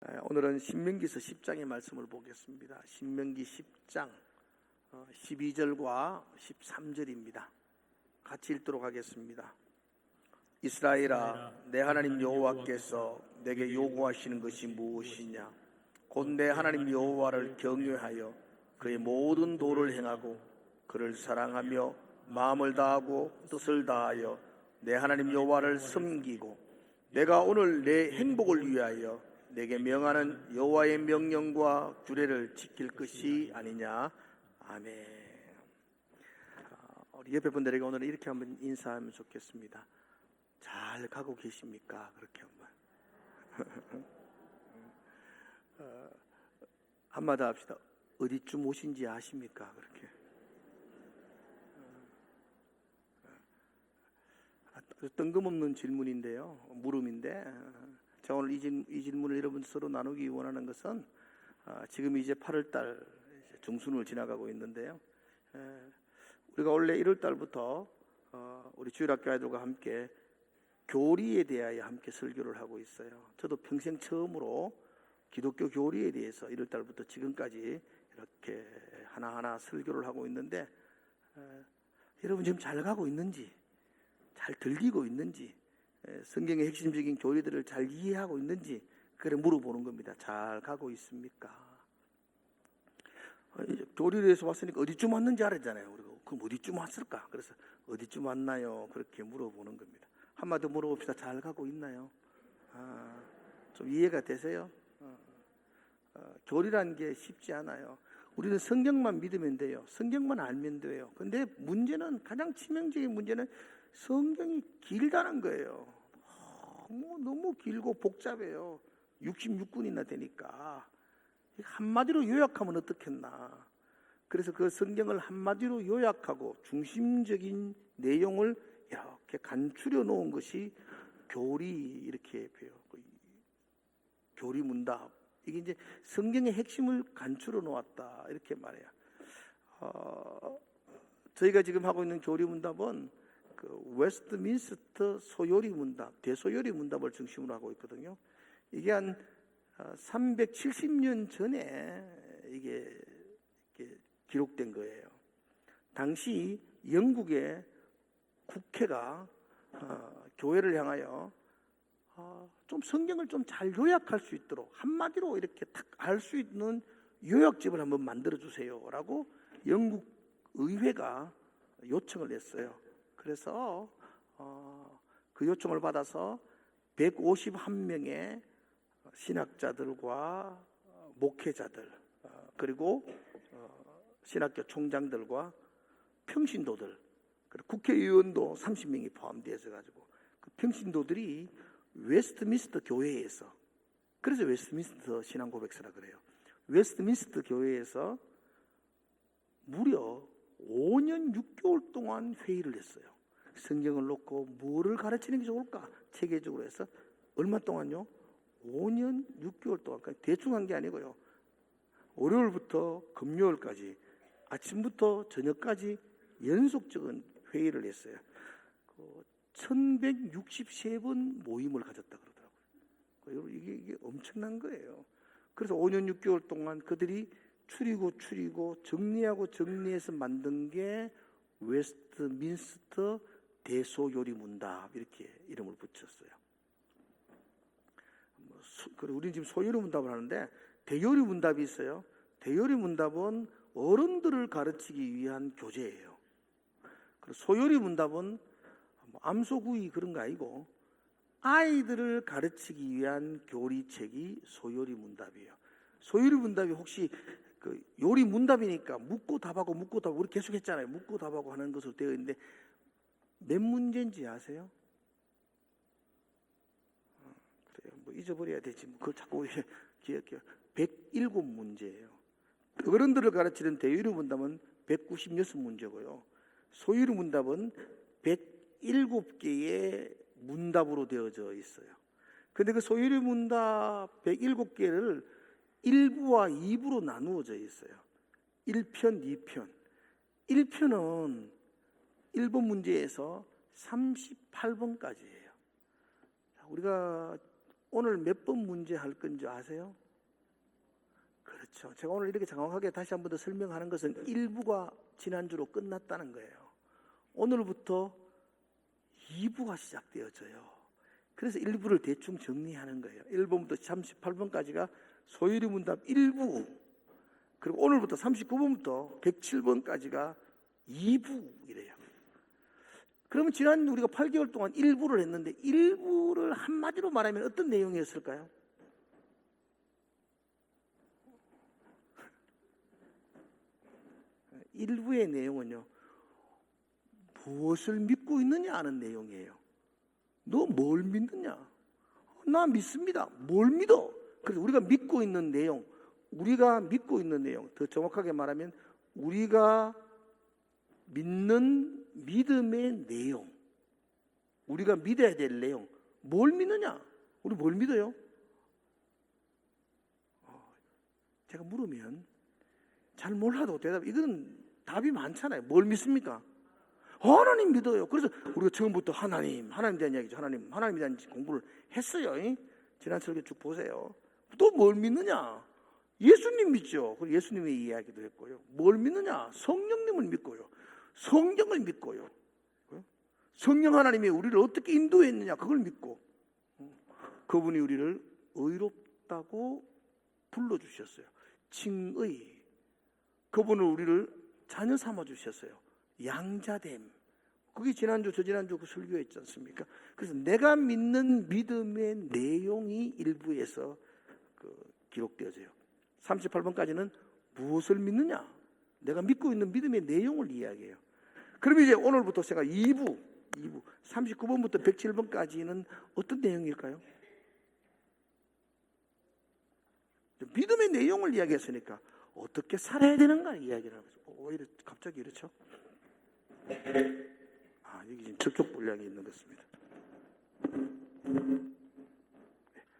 오늘은 신명기서 10장의 말씀을 보겠습니다. 신명기 10장 12절과 13절입니다. 같이 읽도록 하겠습니다. 이스라엘아, 내 하나님 여호와께서 내게 요구하시는 것이 무엇이냐? 곧 내 하나님 여호와를 경외하여 그의 모든 도를 행하고 그를 사랑하며 마음을 다하고 뜻을 다하여 내 하나님 여호와를 섬기고 내가 오늘 내 행복을 위하여 내게 명하는 여호와의 명령과 규례를 지킬 것이 아니냐. 아멘. 우리 옆에 분들에게 오늘 이렇게 한번 인사하면 좋겠습니다. 잘 가고 계십니까? 그렇게 한번 한마디 합시다. 어디쯤 오신지 아십니까? 그렇게. 뜬금없는 질문인데요, 물음인데, 제가 오늘 이 질문을 여러분 서로 나누기 원하는 것은 지금 이제 8월달 중순을 지나가고 있는데요, 우리가 원래 1월달부터 우리 주일학교 아이들과 함께 교리에 대하여 함께 설교를 하고 있어요. 저도 평생 처음으로 기독교 교리에 대해서 1월달부터 지금까지 이렇게 하나하나 설교를 하고 있는데, 여러분 지금 잘 가고 있는지, 잘 들리고 있는지, 성경의 핵심적인 교리들을 잘 이해하고 있는지 그래 물어보는 겁니다. 잘 가고 있습니까? 교리에 대해서 왔으니까 어디쯤 왔는지 알았잖아요. 그리고 그럼 어디쯤 왔을까? 그래서 어디쯤 왔나요? 그렇게 물어보는 겁니다. 한마디 물어봅시다. 잘 가고 있나요? 좀 이해가 되세요? 교리라는 게 쉽지 않아요. 우리는 성경만 믿으면 돼요. 성경만 알면 돼요. 근데 문제는, 가장 치명적인 문제는 성경이 길다는 거예요. 너무 길고 복잡해요. 66권이나 되니까. 한마디로 요약하면 어떻겠나. 그래서 그 성경을 한마디로 요약하고 중심적인 내용을 이렇게 간추려 놓은 것이 교리, 이렇게 배워. 교리 문답. 이게 이제 성경의 핵심을 간추려 놓았다, 이렇게 말해요. 저희가 지금 하고 있는 교리 문답은 그 웨스트민스터 소요리 문답, 대소요리 문답을 중심으로 하고 있거든요. 이게 한 370년 전에 이게 기록된 거예요. 당시 영국의 국회가 교회를 향하여 좀 성경을 좀 잘 요약할 수 있도록 한마디로 이렇게 딱 알 수 있는 요약집을 한번 만들어 주세요라고 영국 의회가 요청을 했어요. 그래서 그 요청을 받아서 151명의 신학자들과 목회자들, 그리고 신학교 총장들과 평신도들, 그리고 국회의원도 30명이 포함되어서 가지고 그 평신도들이 웨스트민스터 교회에서, 그래서 웨스트민스터 신앙고백서라 그래요. 웨스트민스터 교회에서 무려 5년 6개월 동안 회의를 했어요. 성경을 놓고 뭐를 가르치는 게 좋을까? 체계적으로 해서 얼마 동안요? 5년 6개월 동안. 그러니까 대충 한 게 아니고요. 월요일부터 금요일까지 아침부터 저녁까지 연속적인 회의를 했어요. 1163번 모임을 가졌다 그러더라고요. 이게 엄청난 거예요. 그래서 5년 6개월 동안 그들이 추리고 정리하고 정리해서 만든 게 웨스트민스터 대소요리 문답, 이렇게 이름을 붙였어요. 그리고 우리는 지금 소요리 문답을 하는데 대요리 문답이 있어요. 대요리 문답은 어른들을 가르치기 위한 교재예요. 그리고 소요리 문답은 암소구이 그런 거 아니고 아이들을 가르치기 위한 교리책이 소요리 문답이에요. 소요리 문답이 혹시 그 요리 문답이니까 묻고 답하고 우리 계속 했잖아요. 묻고 답하고 하는 것으로 되어 있는데 몇 문제인지 아세요? 그래요. 뭐 잊어버려야 되지. 그걸 자꾸 기억해요. 107문제예요. 어른들을 가르치는 대요리 문답은 196문제고요. 소요리 문답은 107개의 문답으로 되어져 있어요. 근데 그 소요리 문답 107개를 1부와 2부로 나누어져 있어요. 1편, 2편. 1편은 1번 문제에서 38번까지예요. 우리가 오늘 몇 번 문제 할 건지 아세요? 그렇죠. 제가 오늘 이렇게 정확하게 다시 한 번 더 설명하는 것은 1부가 지난주로 끝났다는 거예요. 오늘부터 2부가 시작되어져요. 그래서 1부를 대충 정리하는 거예요. 1번부터 38번까지가 소유리 문답 1부, 그리고 오늘부터 39번부터 107번까지가 2부이래요. 그러면 지난 우리가 8개월 동안 1부를 했는데 1부를 한마디로 말하면 어떤 내용이었을까요? 일부의 내용은요, 무엇을 믿고 있느냐 하는 내용이에요. 너 뭘 믿느냐? 나 믿습니다. 뭘 믿어? 그래서 우리가 믿고 있는 내용, 더 정확하게 말하면 우리가 믿는 믿음의 내용, 우리가 믿어야 될 내용, 뭘 믿느냐? 우리 뭘 믿어요? 제가 물으면 잘 몰라도 이건 답이 많잖아요. 뭘 믿습니까? 하나님 믿어요. 그래서 우리가 처음부터 하나님에 대한 이야기죠. 하나님에 대한 공부를 했어요. 지난 설교 쭉 보세요. 또 뭘 믿느냐? 예수님 믿죠. 그리고 예수님의 이야기도 했고요. 뭘 믿느냐? 성령님을 믿고요. 성경을 믿고요. 성령 하나님이 우리를 어떻게 인도했느냐? 그걸 믿고, 그분이 우리를 의롭다고 불러주셨어요. 칭의. 그분을 우리를 자녀 삼아 주셨어요. 양자됨. 그게 지난주 저지난주 그 설교했지 않습니까? 그래서 내가 믿는 믿음의 내용이 일부에서 기록되어져요. 38번까지는 무엇을 믿느냐? 내가 믿고 있는 믿음의 내용을 이야기해요. 그럼 이제 오늘부터 제가 2부 39번부터 107번까지는 어떤 내용일까요? 믿음의 내용을 이야기했으니까 어떻게 살아야 되는가 이야기를 하면서 왜 갑자기 이렇죠? 여기 지금 적격 불량이 있는 것입니다.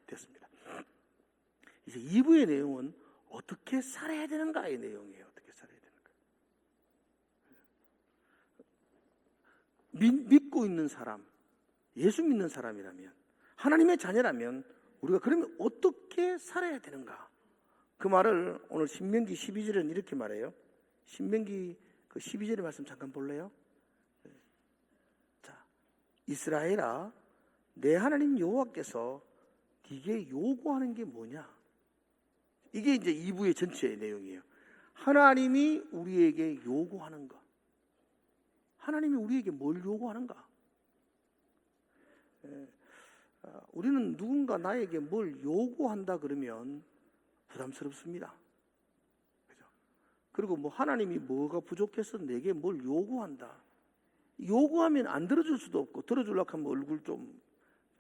됐습니다. 이제 2부의 내용은 어떻게 살아야 되는가의 내용이에요. 어떻게 살아야 되는가. 믿고 있는 사람, 예수 믿는 사람이라면, 하나님의 자녀라면 우리가 그러면 어떻게 살아야 되는가? 그 말을 오늘 신명기 12절은 이렇게 말해요. 신명기 그 12절의 말씀 잠깐 볼래요? 자, 이스라엘아, 내 하나님 여호와께서 네게 요구하는 게 뭐냐? 이게 이제 2부의 전체의 내용이에요. 하나님이 우리에게 요구하는 것. 하나님이 우리에게 뭘 요구하는가? 우리는 누군가 나에게 뭘 요구한다 그러면 부담스럽습니다. 그죠? 그리고 하나님이 뭐가 부족해서 내게 뭘 요구한다. 요구하면 안 들어줄 수도 없고, 들어주려고 하면 얼굴 좀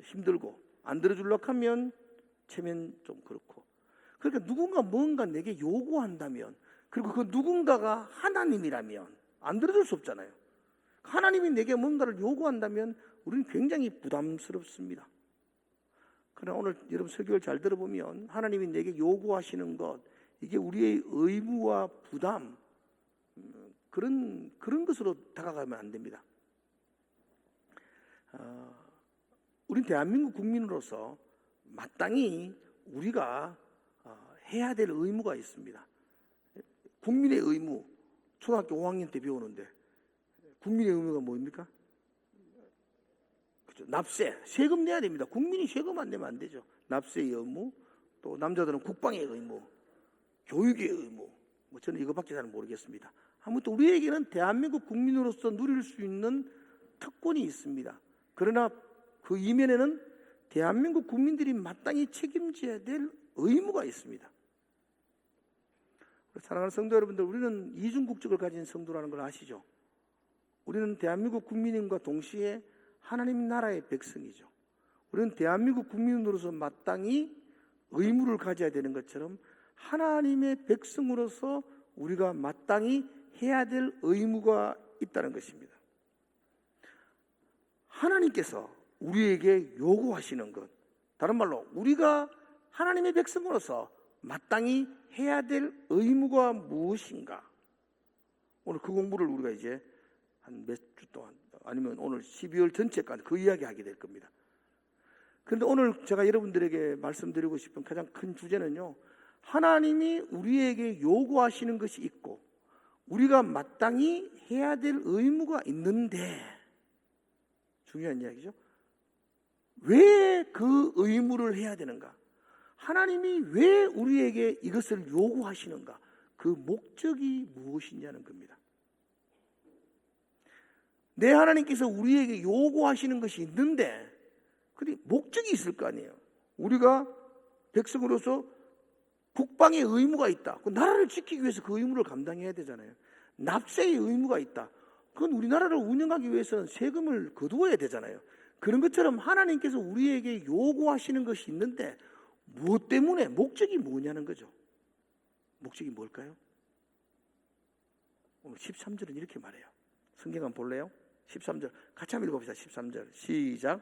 힘들고, 안 들어주려고 하면 체면 좀 그렇고. 그러니까 누군가 뭔가 내게 요구한다면, 그리고 그 누군가가 하나님이라면 안 들어줄 수 없잖아요. 하나님이 내게 뭔가를 요구한다면 우리는 굉장히 부담스럽습니다. 그러나 오늘 여러분 설교를 잘 들어보면 하나님이 내게 요구하시는 것, 이게 우리의 의무와 부담, 그런 것으로 다가가면 안 됩니다. 우린 대한민국 국민으로서 마땅히 우리가 해야 될 의무가 있습니다. 국민의 의무, 초등학교 5학년 때 배우는데 국민의 의무가 뭡니까? 그렇죠. 납세, 세금 내야 됩니다. 국민이 세금 안 내면 안 되죠. 납세의 의무, 또 남자들은 국방의 의무, 교육의 의무, 저는 이거밖에 잘 모르겠습니다. 아무튼 우리에게는 대한민국 국민으로서 누릴 수 있는 특권이 있습니다. 그러나 그 이면에는 대한민국 국민들이 마땅히 책임져야 될 의무가 있습니다. 사랑하는 성도 여러분들, 우리는 이중국적을 가진 성도라는 걸 아시죠? 우리는 대한민국 국민인과 동시에 하나님 나라의 백성이죠. 우리는 대한민국 국민으로서 마땅히 의무를 가져야 되는 것처럼 하나님의 백성으로서 우리가 마땅히 해야 될 의무가 있다는 것입니다. 하나님께서 우리에게 요구하시는 것, 다른 말로 우리가 하나님의 백성으로서 마땅히 해야 될 의무가 무엇인가? 오늘 그 공부를 우리가 이제 한 몇 주 동안, 아니면 오늘 12월 전체까지 그 이야기 하게 될 겁니다. 그런데 오늘 제가 여러분들에게 말씀드리고 싶은 가장 큰 주제는요, 하나님이 우리에게 요구하시는 것이 있고 우리가 마땅히 해야 될 의무가 있는데, 중요한 이야기죠. 왜 그 의무를 해야 되는가? 하나님이 왜 우리에게 이것을 요구하시는가? 그 목적이 무엇이냐는 겁니다. 내 하나님께서 우리에게 요구하시는 것이 있는데, 근데 목적이 있을 거 아니에요. 우리가 백성으로서 국방의 의무가 있다. 그 나라를 지키기 위해서 그 의무를 감당해야 되잖아요. 납세의 의무가 있다. 그건 우리나라를 운영하기 위해서는 세금을 거두어야 되잖아요. 그런 것처럼 하나님께서 우리에게 요구하시는 것이 있는데 무엇 때문에, 목적이 뭐냐는 거죠. 목적이 뭘까요? 오늘 13절은 이렇게 말해요. 성경 한번 볼래요? 13절 같이 한번 읽어봅시다. 13절 시작.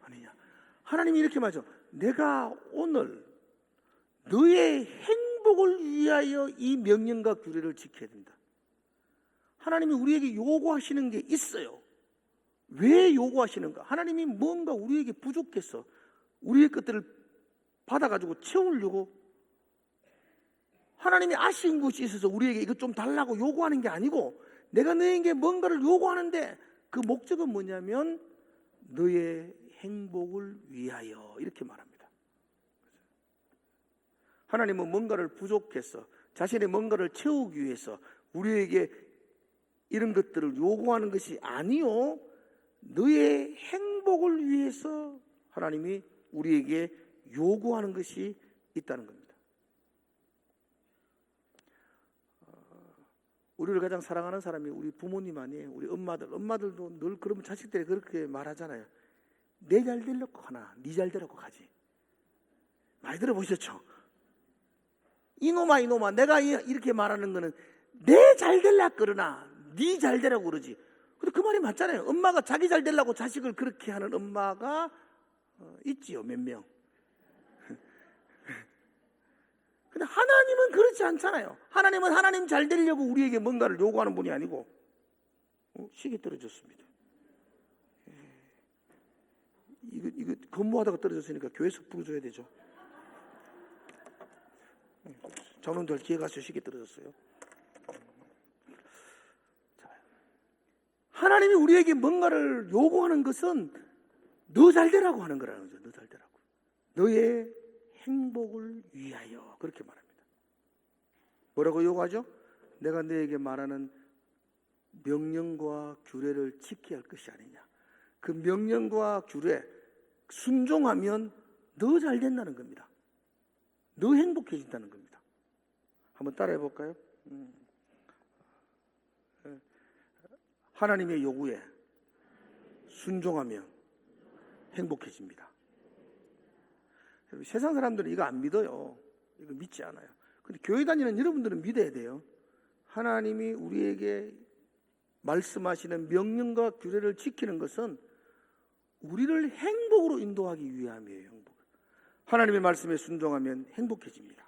아니냐, 하나님이 이렇게 말하죠. 내가 오늘 너의 행복을 위하여 이 명령과 규례를 지켜야 된다. 하나님이 우리에게 요구하시는 게 있어요. 왜 요구하시는가? 하나님이 뭔가 우리에게 부족해서 우리의 것들을 받아가지고 채우려고, 하나님이 아쉬운 것이 있어서 우리에게 이것 좀 달라고 요구하는 게 아니고, 내가 너에게 뭔가를 요구하는데 그 목적은 뭐냐면 너의 행복을 위하여, 이렇게 말합니다. 하나님은 뭔가를 부족해서 자신의 뭔가를 채우기 위해서 우리에게 이런 것들을 요구하는 것이 아니요, 너의 행복을 위해서 하나님이 우리에게 요구하는 것이 있다는 겁니다. 우리를 가장 사랑하는 사람이 우리 부모님 아니에요. 우리 엄마들도 늘 그러면 자식들이 그렇게 말하잖아요. 내 잘 되려고 하나, 네 잘 되려고 가지. 많이 들어보셨죠? 이놈아 내가 이렇게 말하는 거는 내 잘 되려고 그러나 네 잘 되라고 그러지. 근데 그 말이 맞잖아요. 엄마가 자기 잘 되려고 자식을 그렇게 하는 엄마가 있지요, 몇 명. 근데 하나님은 그렇지 않잖아요. 하나님은 하나님 잘 되려고 우리에게 뭔가를 요구하는 분이 아니고, 시계 떨어졌습니다. 이거 근무하다가 떨어졌으니까 교회에서 부르줘야 되죠. 장로님들 뒤에 가서 시계 떨어졌어요. 하나님이 우리에게 뭔가를 요구하는 것은 너 잘 되라고 하는 거라는 거죠. 너 잘 되라고. 너의 행복을 위하여, 그렇게 말합니다. 뭐라고 요구하죠? 내가 너에게 말하는 명령과 규례를 지켜야 할 것이 아니냐. 그 명령과 규례 순종하면 너 잘 된다는 겁니다. 너 행복해진다는 겁니다. 한번 따라해 볼까요? 하나님의 요구에 순종하면 행복해집니다. 세상 사람들은 이거 안 믿어요. 이거 믿지 않아요. 근데 교회 다니는 여러분들은 믿어야 돼요. 하나님이 우리에게 말씀하시는 명령과 규례를 지키는 것은 우리를 행복으로 인도하기 위함이에요. 행복. 하나님의 말씀에 순종하면 행복해집니다.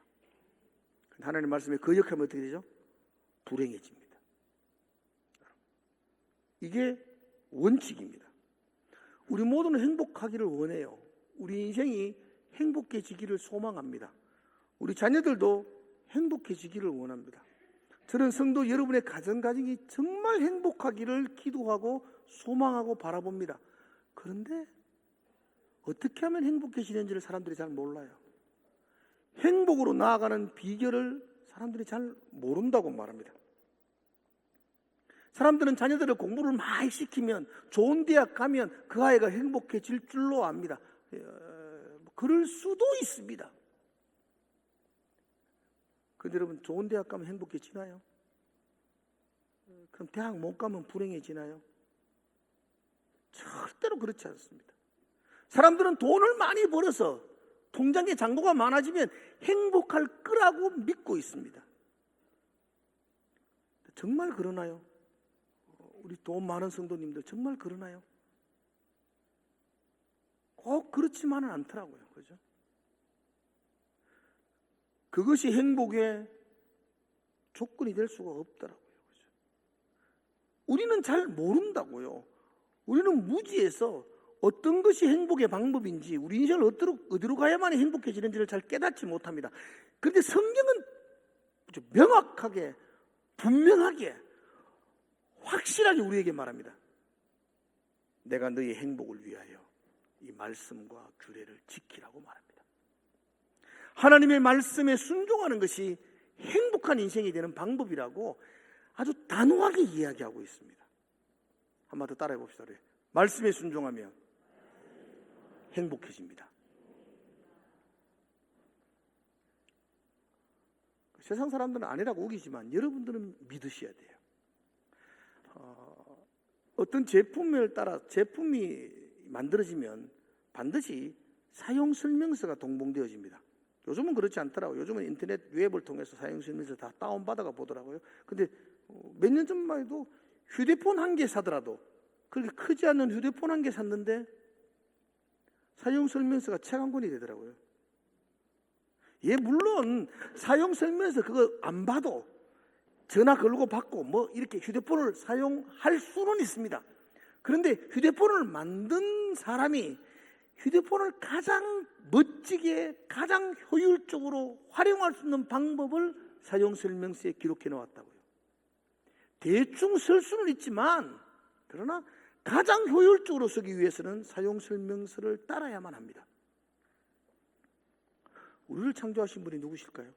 하나님의 말씀에 거역하면 어떻게 되죠? 불행해집니다. 이게 원칙입니다. 우리 모두는 행복하기를 원해요. 우리 인생이 행복해지기를 소망합니다. 우리 자녀들도 행복해지기를 원합니다. 저는 성도 여러분의 가정이 정말 행복하기를 기도하고 소망하고 바라봅니다. 그런데 어떻게 하면 행복해지는지를 사람들이 잘 몰라요. 행복으로 나아가는 비결을 사람들이 잘 모른다고 말합니다. 사람들은 자녀들을 공부를 많이 시키면, 좋은 대학 가면 그 아이가 행복해질 줄로 압니다. 그럴 수도 있습니다. 근데 여러분, 좋은 대학 가면 행복해지나요? 그럼 대학 못 가면 불행해지나요? 절대로 그렇지 않습니다. 사람들은 돈을 많이 벌어서 통장에 잔고가 많아지면 행복할 거라고 믿고 있습니다. 정말 그러나요? 우리 돈 많은 성도님들 정말 그러나요? 꼭 그렇지만은 않더라고요. 그죠? 그것이 행복의 조건이 될 수가 없더라고요. 그죠? 우리는 잘 모른다고요. 우리는 무지해서 어떤 것이 행복의 방법인지, 우리 인생을 어디로 가야만 행복해지는지를 잘 깨닫지 못합니다. 그런데 성경은 명확하게, 분명하게, 확실하게 우리에게 말합니다. 내가 너의 행복을 위하여 이 말씀과 규례를 지키라고 말합니다. 하나님의 말씀에 순종하는 것이 행복한 인생이 되는 방법이라고 아주 단호하게 이야기하고 있습니다. 한 번 더 따라해 봅시다. 말씀에 순종하면 행복해집니다. 세상 사람들은 아니라고 우기지만 여러분들은 믿으셔야 돼요. 어떤 제품을 따라 제품이 만들어지면 반드시 사용 설명서가 동봉되어집니다. 요즘은 그렇지 않더라고요. 요즘은 인터넷 웹을 통해서 사용 설명서 다 다운받아가 보더라고요. 근데 몇 년 전만 해도 휴대폰 한 개 사더라도, 그렇게 크지 않는 휴대폰 한 개 샀는데 사용 설명서가 책 한 권이 되더라고요. 예, 물론 사용 설명서 그거 안 봐도 전화 걸고 받고 뭐 이렇게 휴대폰을 사용할 수는 있습니다. 그런데 휴대폰을 만든 사람이 휴대폰을 가장 멋지게, 가장 효율적으로 활용할 수 있는 방법을 사용 설명서에 기록해 놓았다고요. 대충 쓸 수는 있지만, 그러나 가장 효율적으로 쓰기 위해서는 사용 설명서를 따라야만 합니다. 우리를 창조하신 분이 누구실까요?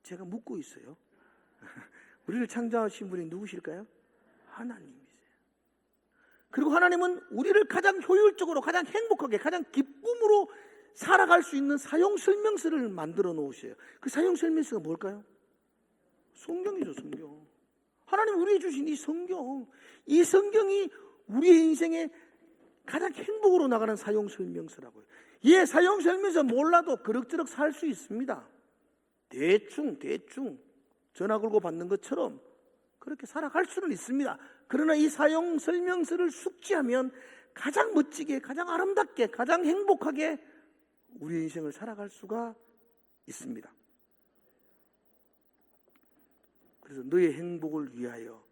제가 묻고 있어요. 우리를 창조하신 분이 누구실까요? 하나님이세요. 그리고 하나님은 우리를 가장 효율적으로, 가장 행복하게, 가장 기쁨으로 살아갈 수 있는 사용 설명서를 만들어 놓으셔요. 그 사용 설명서가 뭘까요? 성경이죠, 성경. 하나님 우리에게 주신 이 성경, 이 성경이 우리의 인생에 가장 행복으로 나가는 사용 설명서라고요. 예, 사용 설명서 몰라도 그럭저럭 살 수 있습니다. 대충 전화 걸고 받는 것처럼 그렇게 살아갈 수는 있습니다. 그러나 이 사용 설명서를 숙지하면 가장 멋지게, 가장 아름답게, 가장 행복하게 우리의 인생을 살아갈 수가 있습니다. 그래서 너의 행복을 위하여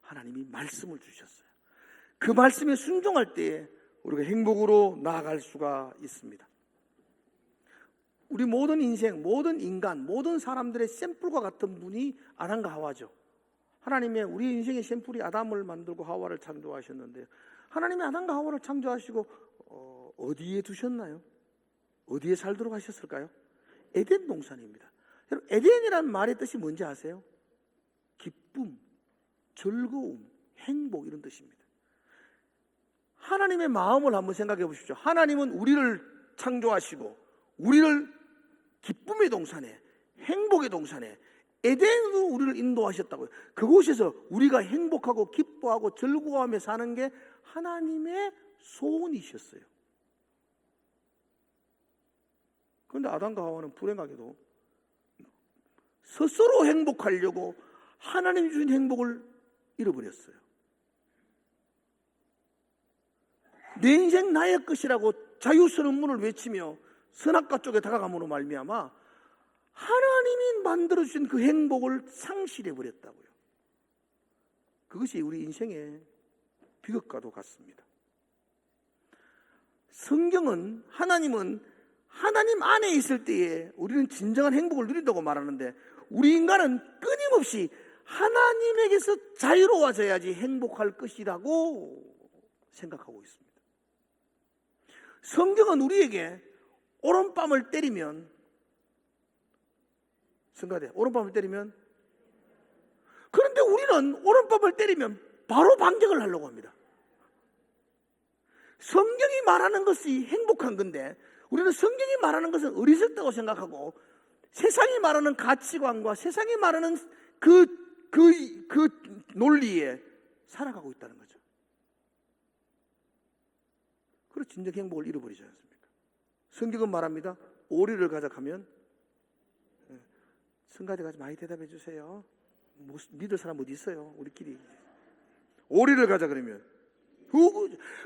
하나님이 말씀을 주셨어요. 그 말씀에 순종할 때에 우리가 행복으로 나아갈 수가 있습니다. 우리 모든 인생, 모든 인간, 모든 사람들의 샘플과 같은 분이 아담과 하와죠. 하나님의 우리 인생의 샘플이 아담을 만들고 하와를 창조하셨는데, 하나님이 아담과 하와를 창조하시고 어디에 두셨나요? 어디에 살도록 하셨을까요? 에덴 동산입니다. 여러분, 에덴이라는 말의 뜻이 뭔지 아세요? 기쁨, 즐거움, 행복, 이런 뜻입니다. 하나님의 마음을 한번 생각해 보십시오. 하나님은 우리를 창조하시고 우리를 기쁨의 동산에, 행복의 동산에, 에덴으로 우리를 인도하셨다고요. 그곳에서 우리가 행복하고 기뻐하고 즐거워하며 사는 게 하나님의 소원이셨어요. 그런데 아담과 하와는 불행하게도 스스로 행복하려고 하나님이 주신 행복을 잃어버렸어요. 내 인생 나의 것이라고 자유선언문을 외치며 선악과 쪽에 다가감으로 말미암아 하나님이 만들어주신 그 행복을 상실해버렸다고요. 그것이 우리 인생의 비극과도 같습니다. 성경은, 하나님은 하나님 안에 있을 때에 우리는 진정한 행복을 누린다고 말하는데, 우리 인간은 끊임없이 하나님에게서 자유로워져야지 행복할 것이라고 생각하고 있습니다. 성경은 우리에게 오른밤을 때리면, 성가대, 오른밤을 때리면, 그런데 우리는 오른밤을 때리면 바로 반격을 하려고 합니다. 성경이 말하는 것이 행복한 건데 우리는 성경이 말하는 것은 어리석다고 생각하고 세상이 말하는 가치관과 세상이 말하는 그 논리에 살아가고 있다는 거죠. 그래서 진정 행복을 잃어버리지 않습니까? 성경은 말합니다. 오리를 가져가면, 성가대가 많이 대답해 주세요. 믿을 사람 어디 있어요? 우리끼리. 오리를 가자 그러면,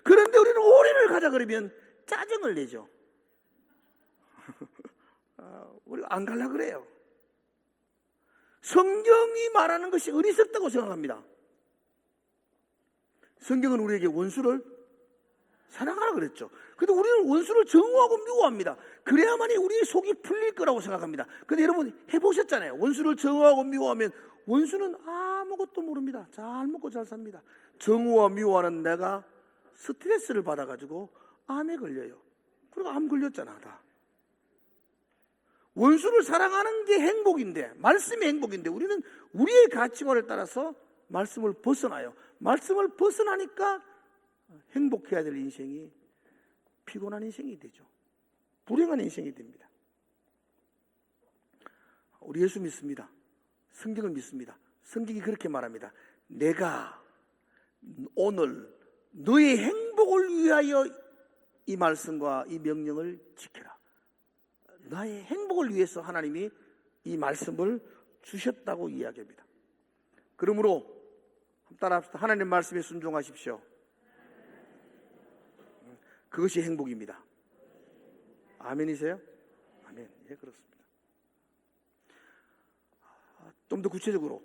그런데 우리는 오리를 가자 그러면 짜증을 내죠. 우리가 안 갈라 그래요. 성경이 말하는 것이 어리석다고 생각합니다. 성경은 우리에게 원수를 사랑하라 그랬죠. 그런데 우리는 원수를 정오하고 미워합니다. 그래야만이 우리의 속이 풀릴 거라고 생각합니다. 그런데 여러분 해보셨잖아요. 원수를 정오하고 미워하면 원수는 아무것도 모릅니다. 잘 먹고 잘 삽니다. 정오와 미워하는 내가 스트레스를 받아가지고 암에 걸려요. 그리고 암 걸렸잖아 다. 원수를 사랑하는 게 행복인데, 말씀이 행복인데 우리는 우리의 가치관을 따라서 말씀을 벗어나요. 말씀을 벗어나니까 행복해야 될 인생이 피곤한 인생이 되죠. 불행한 인생이 됩니다. 우리 예수 믿습니다. 성경을 믿습니다. 성경이 그렇게 말합니다. 내가 오늘 너의 행복을 위하여 이 말씀과 이 명령을 지켜라. 나의 행복을 위해서 하나님이 이 말씀을 주셨다고 이야기합니다. 그러므로 따라합시다. 하나님 말씀에 순종하십시오. 그것이 행복입니다. 아멘이세요? 아멘. 예, 그렇습니다. 좀 더 구체적으로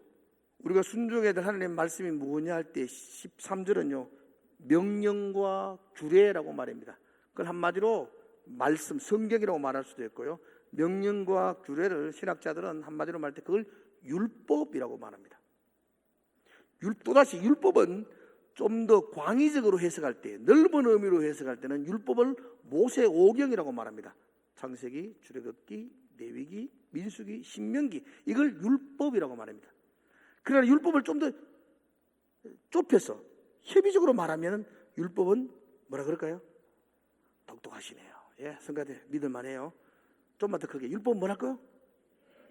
우리가 순종해야 될 하나님의 말씀이 뭐냐 할 때 13절은요 명령과 규례라고 말합니다. 그걸 한마디로 말씀, 성경이라고 말할 수도 있고요, 명령과 규례를 신학자들은 한마디로 말할 때 그걸 율법이라고 말합니다. 또다시 율법은 좀 더 광의적으로 해석할 때, 넓은 의미로 해석할 때는 율법을 모세 오경이라고 말합니다. 창세기, 출애굽기, 레위기, 민수기, 신명기, 이걸 율법이라고 말합니다. 그러나 율법을 좀 더 좁혀서 협의적으로 말하면 율법은 뭐라 그럴까요? 똑똑하시네요. 예, 성가대 믿을만해요. 좀만 더 크게. 율법은 뭐랄까요?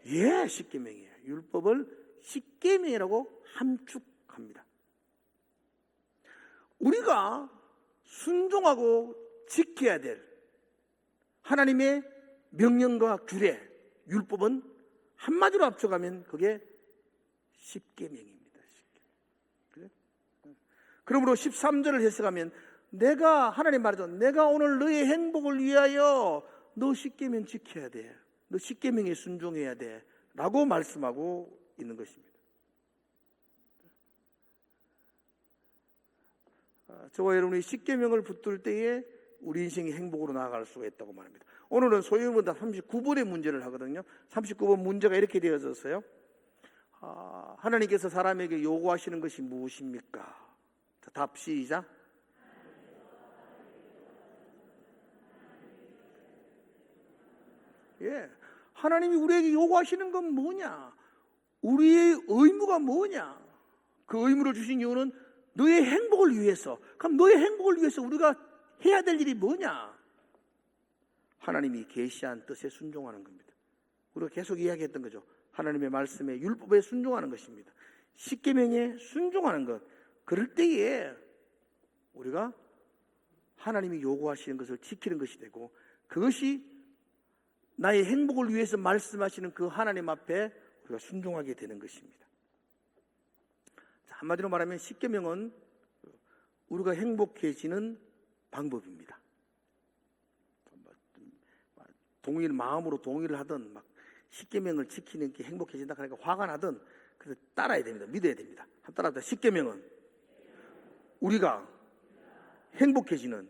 예, 십계명이에요. 율법을 십계명이라고 함축합니다. 우리가 순종하고 지켜야 될 하나님의 명령과 규례, 율법은 한마디로 합쳐가면 그게 십계명입니다. 그래? 그러므로 13절을 해석하면 내가, 하나님 말하죠. 내가 오늘 너의 행복을 위하여 너 십계명 지켜야 돼. 너 십계명에 순종해야 돼. 라고 말씀하고 있는 것입니다. 저와 여러분이 십계명을 붙들 때에 우리 인생이 행복으로 나아갈 수가 있다고 말합니다. 오늘은 소유문답 39번의 문제를 하거든요. 39번 문제가 이렇게 되어졌어요. 하나님께서 사람에게 요구하시는 것이 무엇입니까? 자, 답 시작. 예, 하나님이 우리에게 요구하시는 건 뭐냐? 우리의 의무가 뭐냐? 그 의무를 주신 이유는 너의 행복을 위해서. 그럼 너의 행복을 위해서 우리가 해야 될 일이 뭐냐? 하나님이 계시한 뜻에 순종하는 겁니다. 우리가 계속 이야기했던 거죠. 하나님의 말씀에, 율법에 순종하는 것입니다. 십계명에 순종하는 것. 그럴 때에 우리가 하나님이 요구하시는 것을 지키는 것이 되고, 그것이 나의 행복을 위해서 말씀하시는 그 하나님 앞에 우리가 순종하게 되는 것입니다. 자, 한마디로 말하면 십계명은 우리가 행복해지는 방법입니다. 마음으로 동의를 하든 막 십계명을 지키는 게 행복해진다 하니까 화가 나든 그래서 따라야 됩니다. 믿어야 됩니다. 한번 따라합시다. 십계명은 우리가 행복해지는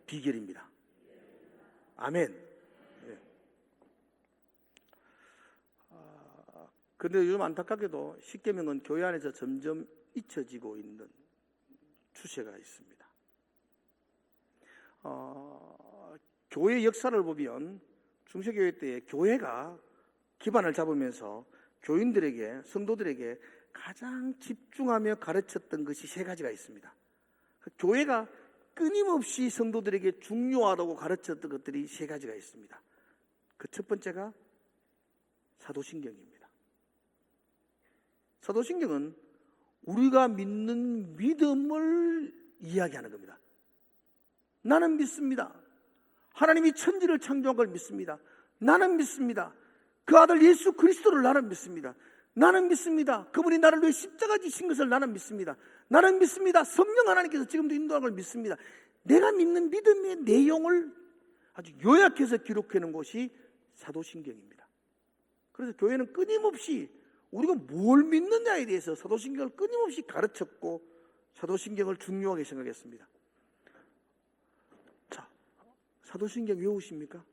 비결입니다. 아멘. 그런데 요즘 안타깝게도 십계명은 교회 안에서 점점 잊혀지고 있는 추세가 있습니다. 교회 역사를 보면 중세교회 때 교회가 기반을 잡으면서 교인들에게, 성도들에게 가장 집중하며 가르쳤던 것이 세 가지가 있습니다. 교회가 끊임없이 성도들에게 중요하다고 가르쳤던 것들이 세 가지가 있습니다. 그 첫 번째가 사도신경입니다. 사도신경은 우리가 믿는 믿음을 이야기하는 겁니다. 나는 믿습니다. 하나님이 천지를 창조한 걸 믿습니다. 나는 믿습니다. 그 아들 예수 그리스도를 나는 믿습니다. 나는 믿습니다. 그분이 나를 위해 십자가 지신 것을 나는 믿습니다. 나는 믿습니다. 성령 하나님께서 지금도 인도하는 걸 믿습니다. 내가 믿는 믿음의 내용을 아주 요약해서 기록해 놓은 것이 사도신경입니다. 그래서 교회는 끊임없이 우리가 뭘 믿느냐에 대해서 사도신경을 끊임없이 가르쳤고 사도신경을 중요하게 생각했습니다. 자, 사도신경 외우십니까?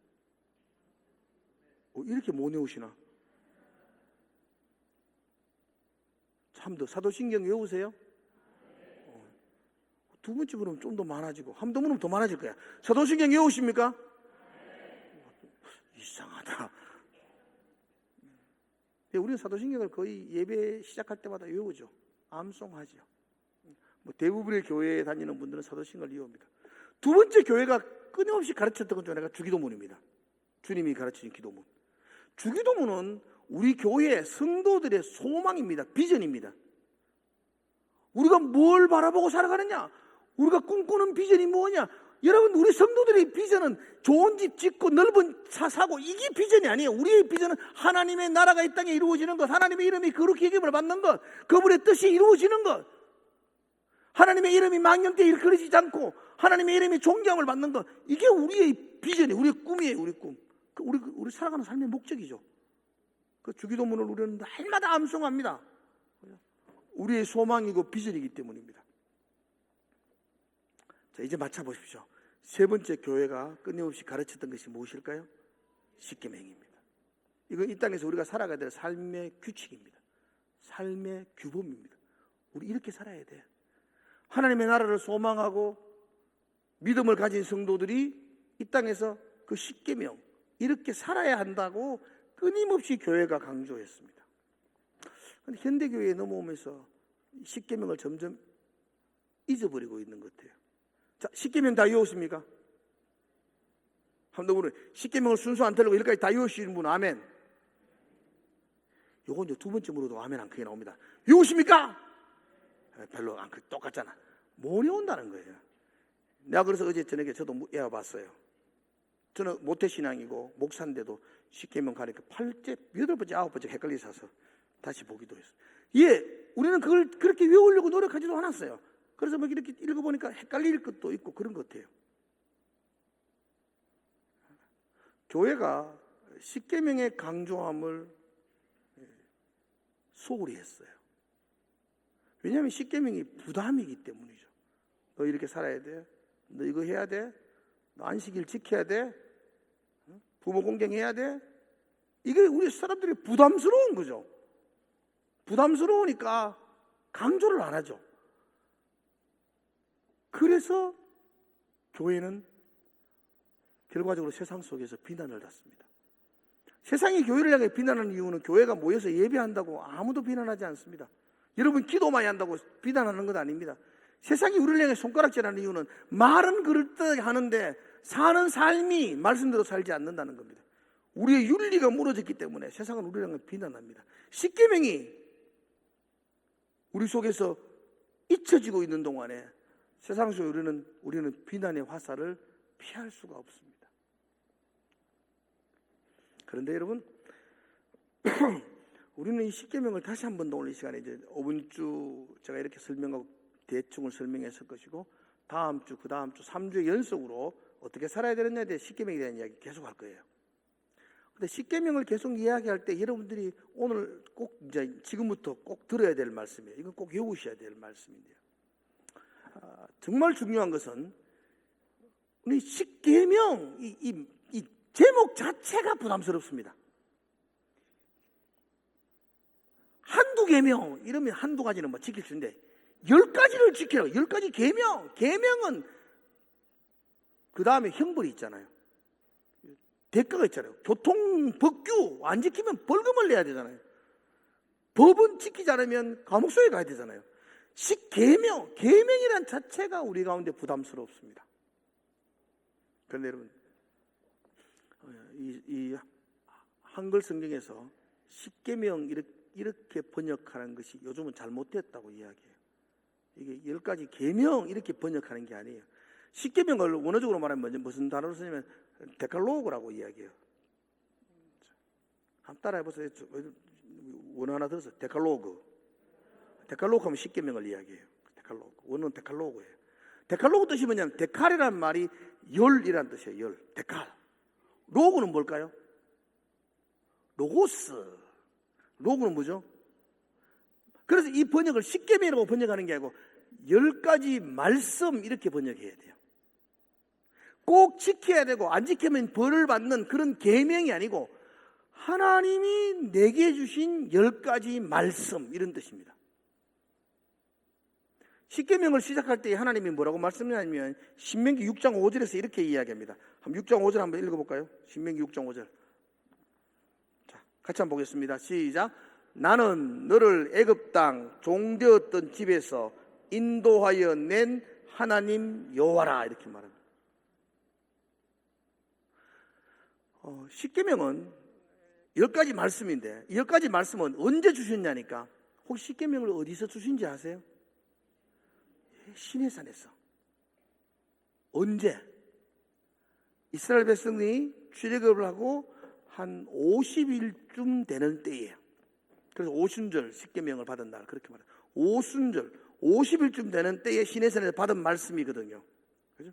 이렇게 못 외우시나? 참 더 사도신경 외우세요? 두 번째 물으면 좀 더 많아지고 한 번 더 물으면 더 많아질 거야. 사도신경 외우십니까? 이상하다. 우리는 사도신경을 거의 예배 시작할 때마다 외우죠. 암송하죠. 뭐 대부분의 교회에 다니는 분들은 사도신경을 외웁니다. 두 번째 교회가 끊임없이 가르쳤던 것 중에 하나가 주기도문입니다. 주님이 가르치신 기도문. 주기도문은 우리 교회 성도들의 소망입니다. 비전입니다. 우리가 뭘 바라보고 살아가느냐? 우리가 꿈꾸는 비전이 뭐냐? 여러분, 우리 성도들의 비전은 좋은 집 짓고 넓은 차 사고, 이게 비전이 아니에요. 우리의 비전은 하나님의 나라가 이 땅에 이루어지는 것, 하나님의 이름이 거룩히 여김을 받는 것, 그분의 뜻이 이루어지는 것, 하나님의 이름이 망령되이 일컬어지지 않고 하나님의 이름이 존경을 받는 것, 이게 우리의 비전이에요. 우리의 꿈이에요. 우리 꿈. 우리 살아가는 삶의 목적이죠. 그 주기도문을 우리는 날마다 암송합니다. 우리의 소망이고 비전이기 때문입니다. 자, 이제 맞춰보십시오. 세 번째 교회가 끊임없이 가르쳤던 것이 무엇일까요? 십계명입니다. 이건 이 땅에서 우리가 살아가야 될 삶의 규칙입니다. 삶의 규범입니다. 우리 이렇게 살아야 돼. 하나님의 나라를 소망하고 믿음을 가진 성도들이 이 땅에서 그 십계명 이렇게 살아야 한다고 끊임없이 교회가 강조했습니다. 그런데 현대교회에 넘어오면서 십계명을 점점 잊어버리고 있는 것 같아요. 자, 십계명 다 외웠습니까? 한번 더 십계명을 순수 안 틀리고 여기까지 다 외우시는 분 아멘. 요건 이제 두 번째 물어도 아멘 안 크게 나옵니다. 외우십니까? 별로 안 크게 똑같잖아. 못 외운다는 거예요. 내가 그래서 어제 저녁에 저도 외워봤어요. 저는 모태신앙이고 목사인데도 십계명 가니까 8째, 8번째, 9번째 헷갈리셔서 다시 보기도 했어요. 예, 우리는 그걸 그렇게 외우려고 노력하지도 않았어요. 그래서 막 이렇게 읽어보니까 헷갈릴 것도 있고 그런 것 같아요. 교회가 십계명의 강조함을 소홀히 했어요. 왜냐하면 십계명이 부담이기 때문이죠. 너 이렇게 살아야 돼. 너 이거 해야 돼. 너 안식일 지켜야 돼. 부모 공경해야 돼. 이게 우리 사람들이 부담스러운 거죠. 부담스러우니까 강조를 안 하죠. 그래서 교회는 결과적으로 세상 속에서 비난을 받습니다. 세상이 교회를 향해 비난하는 이유는 교회가 모여서 예배한다고 아무도 비난하지 않습니다. 여러분 기도 많이 한다고 비난하는 것 아닙니다. 세상이 우리를 향해 손가락질하는 이유는 말은 그럴듯하게 하는데 사는 삶이 말씀대로 살지 않는다는 겁니다. 우리의 윤리가 무너졌기 때문에 세상은 우리를 향해 비난합니다. 십계명이 우리 속에서 잊혀지고 있는 동안에 세상 속에 우리는 비난의 화살을 피할 수가 없습니다. 그런데 여러분, 우리는 이 십계명을 다시 한 번 더 오늘 이 시간에 이제 5분 주 제가 이렇게 설명하고 대충을 설명했을 것이고 다음 주, 그 다음 주 3주의 연속으로 어떻게 살아야 되느냐에 대해 십계명에 대한 이야기 계속 할 거예요. 근데 십계명을 계속 이야기할 때 여러분들이 오늘 꼭 이제 지금부터 꼭 들어야 될 말씀이에요. 이건 꼭 외우셔야 될 말씀인데요. 정말 중요한 것은 우리 십계명 이 제목 자체가 부담스럽습니다. 한두 계명 이러면 한두 가지는 뭐 지킬 수 있는데 10가지를 지키라고 10가지 계명은 그 다음에 형벌이 있잖아요. 대가가 있잖아요. 교통법규 안 지키면 벌금을 내야 되잖아요. 법은 지키지 않으면 감옥소에 가야 되잖아요. 계명이란 자체가 우리 가운데 부담스럽습니다. 그런데 여러분, 이 한글 성경에서 십계명 이렇게 번역하는 것이 요즘은 잘못됐다고 이야기해요. 이게 10가지 계명 이렇게 번역하는 게 아니에요. 십계명을 원어적으로 말하면 무슨 단어로 쓰냐면 데칼로그라고 이야기해요. 한번 따라해보세요. 원어 하나 들어서 데칼로그 하면 십계명을 이야기해요. 데칼로그. 원어는 데칼로그예요. 데칼로그 뜻이 뭐냐면 데칼이라는 말이 열이라는 뜻이에요. 열. 데칼. 로그는 뭘까요? 로고스. 로고는 뭐죠? 그래서 이 번역을 십계명이라고 번역하는 게 아니고 10가지 말씀 이렇게 번역해야 돼요. 꼭 지켜야 되고 안 지키면 벌을 받는 그런 계명이 아니고 하나님이 내게 주신 10가지 말씀 이런 뜻입니다. 십계명을 시작할 때 하나님이 뭐라고 말씀하냐면 신명기 6장 5절에서 이렇게 이야기합니다. 6장 5절 한번 읽어볼까요? 신명기 6장 5절. 자, 같이 한번 보겠습니다. 시작. 나는 너를 애굽 땅 종되었던 집에서 인도하여 낸 하나님 여호와라 이렇게 말합니다. 십계명은 10가지 말씀인데 10가지 말씀은 언제 주셨냐니까 혹시 십계명을 어디서 주신지 아세요? 시내산에서. 언제? 이스라엘 백성이 출애굽을 하고 한 50일쯤 되는 때예요. 그래서 오순절 십계명을 받은 날 그렇게 말해요. 오순절 50일쯤 되는 때에 시내산에서 받은 말씀이거든요. 그죠?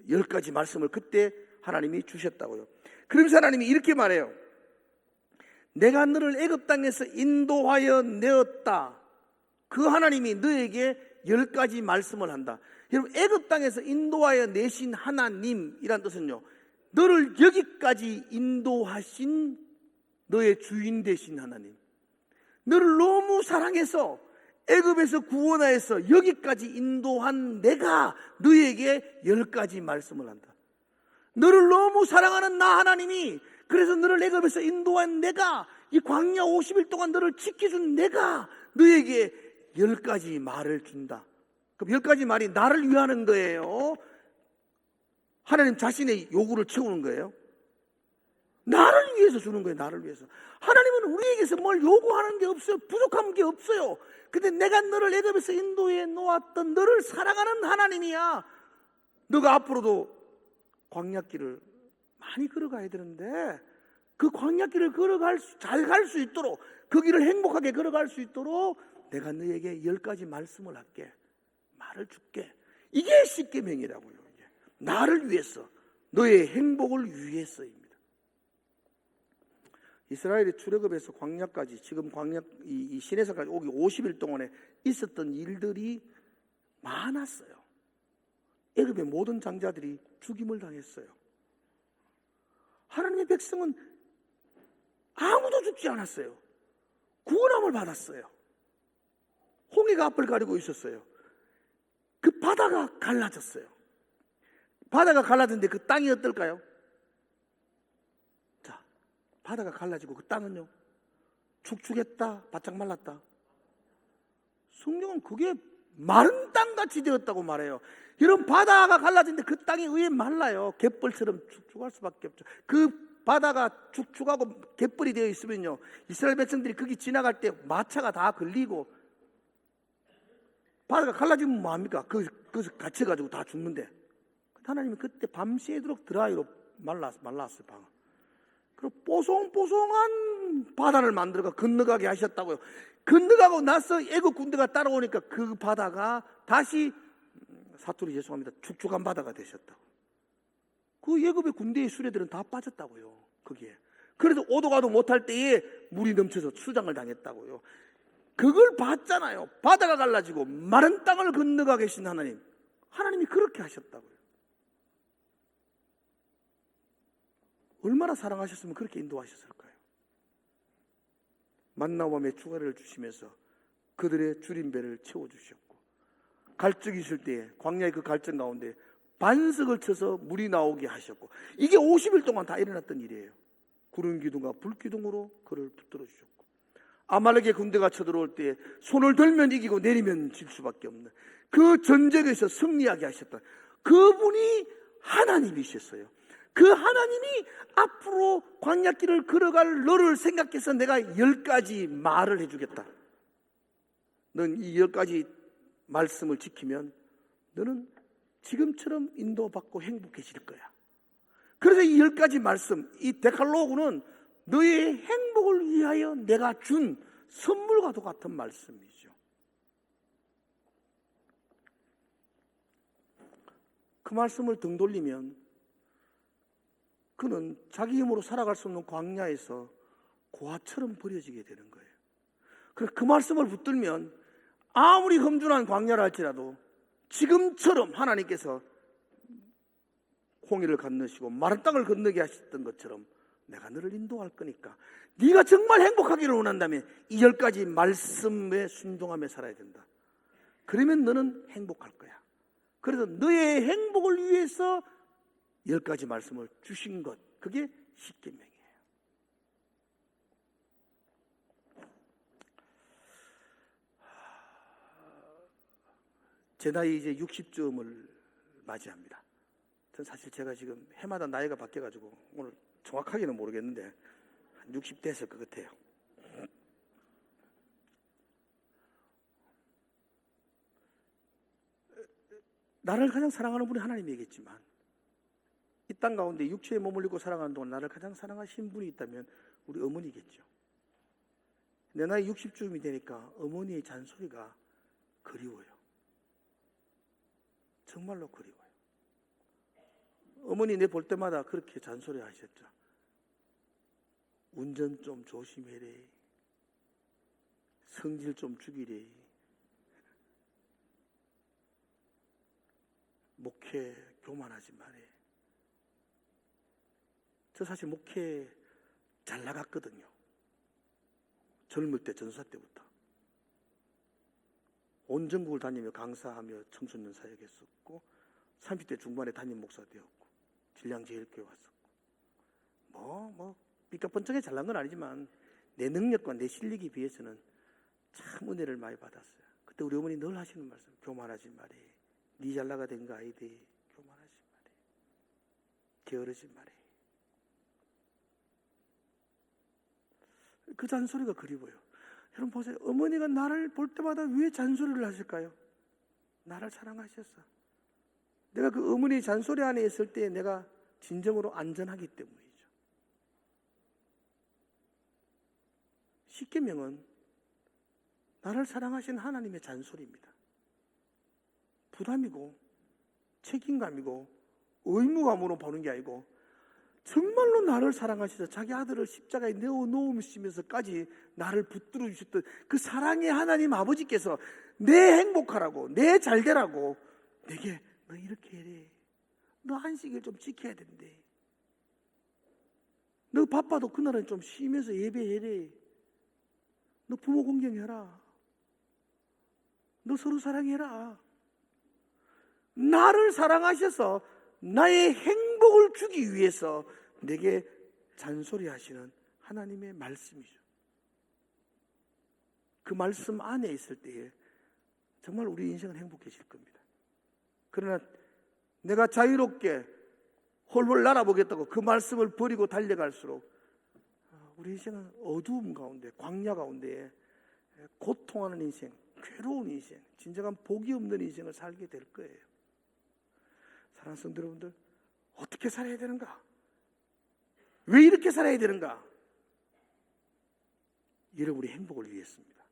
10가지 말씀을 그때 하나님이 주셨다고요. 그러면서 하나님이 이렇게 말해요. 내가 너를 애굽 땅에서 인도하여 내었다. 그 하나님이 너에게 10가지 말씀을 한다. 여러분 애굽 땅에서 인도하여 내신 하나님이란 뜻은요, 너를 여기까지 인도하신 너의 주인 되신 하나님, 너를 너무 사랑해서 애굽에서 구원하여서 여기까지 인도한 내가 너에게 10가지 말씀을 한다. 너를 너무 사랑하는 나 하나님이, 그래서 너를 애굽에서 인도한 내가, 이 광야 50일 동안 너를 지켜준 내가 너에게 10가지 말을 준다. 그럼 10가지 말이 나를 위하는 거예요? 하나님 자신의 요구를 채우는 거예요? 나를 위해서 주는 거예요. 나를 위해서. 하나님은 우리에게서 뭘 요구하는 게 없어요. 부족한 게 없어요. 근데 내가 너를 애굽에서 인도해 놓았던 너를 사랑하는 하나님이야. 너가 앞으로도 광야길을 많이 걸어가야 되는데 그 광야길을 잘 갈 수 있도록, 그 길을 행복하게 걸어갈 수 있도록 내가 너에게 10가지 말씀을 할게. 말을 줄게. 이게 십계명이라고요. 이게. 나를 위해서, 너의 행복을 위해서입니다. 이스라엘의 출애굽에서 광야까지, 지금 광야 이 시내산까지 오기 50일 동안에 있었던 일들이 많았어요. 애굽의 모든 장자들이 죽임을 당했어요. 하나님의 백성은 아무도 죽지 않았어요. 구원함을 받았어요. 홍해가 앞을 가리고 있었어요. 그 바다가 갈라졌어요. 바다가 갈라졌는데 그 땅이 어떨까요? 자, 바다가 갈라지고 그 땅은요, 축축했다, 바짝 말랐다. 성경은 그게 마른 땅같이 되었다고 말해요. 여러분, 바다가 갈라지는데 그 땅이 의에 말라요. 갯벌처럼 축축할 수밖에 없죠. 그 바다가 축축하고 갯벌이 되어 있으면요, 이스라엘 백성들이 거기 지나갈 때 마차가 다 걸리고, 바다가 갈라지면 뭐합니까? 거기서 갇혀가지고 다 죽는데, 하나님이 그때 밤새도록 드라이로 말랐어요. 방을. 그리고 뽀송뽀송한 바다를 만들어가 건너가게 하셨다고요. 건너가고 나서 애국 군대가 따라오니까 그 바다가 다시, 사투리 죄송합니다, 축축한 바다가 되셨다고. 그 애굽의 군대의 수레들은 다 빠졌다고요. 거기에. 그래서 오도 가도 못할 때에 물이 넘쳐서 수장을 당했다고요. 그걸 봤잖아요. 바다가 갈라지고 마른 땅을 건너가 계신 하나님, 하나님이 그렇게 하셨다고요. 얼마나 사랑하셨으면 그렇게 인도하셨을까요? 만나와 메추가를 주시면서 그들의 줄인 배를 채워주셨고, 갈증이 있을 때에 광야의 그 갈증 가운데 반석을 쳐서 물이 나오게 하셨고, 이게 50일 동안 다 일어났던 일이에요. 구름 기둥과 불 기둥으로 그를 붙들어 주셨고, 아말렉의 군대가 쳐들어올 때 손을 들면 이기고 내리면 질 수밖에 없는 그 전쟁에서 승리하게 하셨다. 그분이 하나님이셨어요. 그 하나님이 앞으로 광야길을 걸어갈 너를 생각해서 내가 10가지 말을 해주겠다. 넌 이 10가지 말씀을 지키면 너는 지금처럼 인도받고 행복해질 거야. 그래서 이 10가지 말씀, 이 데칼로그는 너의 행복을 위하여 내가 준 선물과도 같은 말씀이죠. 그 말씀을 등 돌리면 그는 자기 힘으로 살아갈 수 없는 광야에서 고아처럼 버려지게 되는 거예요. 그 말씀을 붙들면 아무리 험준한 광야라 할지라도 지금처럼 하나님께서 홍해를 건너시고 마른 땅을 건너게 하셨던 것처럼 내가 너를 인도할 거니까 네가 정말 행복하기를 원한다면 이 10가지 말씀에 순종하며 살아야 된다. 그러면 너는 행복할 거야. 그래서 너의 행복을 위해서 10가지 말씀을 주신 것, 그게 십계명이에요. 제 나이 이제 60쯤을 맞이합니다. 전 사실 제가 지금 해마다 나이가 바뀌어가지고 오늘 정확하게는 모르겠는데 한 60 됐을 것 같아요. 나를 가장 사랑하는 분이 하나님이겠지만 이 땅 가운데 육체에 머물리고 살아가는 동안 나를 가장 사랑하신 분이 있다면 우리 어머니겠죠. 내 나이 60쯤이 되니까 어머니의 잔소리가 그리워요. 정말로 그리워요. 어머니 내 볼 때마다 그렇게 잔소리 하셨죠. 운전 좀 조심해래. 성질 좀 죽이래. 목회 교만하지 마래. 저 사실 목회 잘 나갔거든요. 젊을 때 전사 때부터. 온 전국을 다니며 강사하며 청소년 사역했었고 30대 중반에 담임 목사 되었고 진량제일교회 왔었고 삐까뻔쩍에 잘난 건 아니지만 내 능력과 내 실력에 비해서는 참 은혜를 많이 받았어요. 그때 우리 어머니 늘 하시는 말씀, 교만하지 말해. 네 잘나가 된 거 아이디. 교만하지 말해. 게으르지 말해. 그 잔소리가 그리워요. 여러분 보세요. 어머니가 나를 볼 때마다 왜 잔소리를 하실까요? 나를 사랑하셨어. 내가 그 어머니의 잔소리 안에 있을 때 내가 진정으로 안전하기 때문이죠. 십계명은 나를 사랑하신 하나님의 잔소리입니다. 부담이고 책임감이고 의무감으로 보는 게 아니고 정말로 나를 사랑하셔서 자기 아들을 십자가에 내어 놓으시면서까지 나를 붙들어 주셨던 그 사랑의 하나님 아버지께서 내 행복하라고, 내 잘되라고 내게 너 이렇게 해래. 너 안식일 좀 지켜야 된대. 너 바빠도 그날은 좀 쉬면서 예배해래. 너 부모 공경해라. 너 서로 사랑해라. 나를 사랑하셔서 나의 행복을 주기 위해서 내게 잔소리하시는 하나님의 말씀이죠. 그 말씀 안에 있을 때에 정말 우리 인생은 행복해질 겁니다. 그러나 내가 자유롭게 홀홀 날아보겠다고 그 말씀을 버리고 달려갈수록 우리 인생은 어두움 가운데, 광야 가운데 고통하는 인생, 괴로운 인생, 진정한 복이 없는 인생을 살게 될 거예요. 사랑하는 성도 여러분들, 어떻게 살아야 되는가? 왜 이렇게 살아야 되는가? 여러분의 행복을 위해서입니다.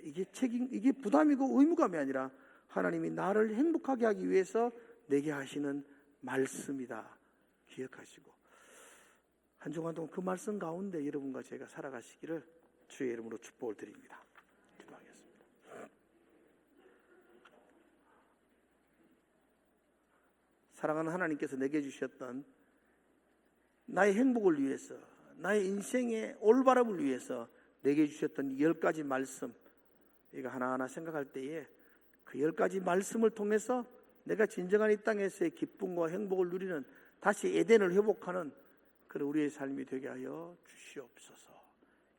이게 부담이고 의무감이 아니라 하나님이 나를 행복하게 하기 위해서 내게 하시는 말씀이다. 기억하시고 한 주간 동안 그 말씀 가운데 여러분과 제가 살아가시기를 주의 이름으로 축복을 드립니다. 기도하겠습니다. 사랑하는 하나님께서 내게 주셨던 나의 행복을 위해서, 나의 인생의 올바름을 위해서 내게 주셨던 10가지 말씀, 이거 하나하나 생각할 때에 그 10가지 말씀을 통해서 내가 진정한 이 땅에서의 기쁨과 행복을 누리는, 다시 에덴을 회복하는 그런 우리의 삶이 되게 하여 주시옵소서.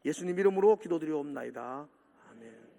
예수님 이름으로 기도드리옵나이다. 아멘.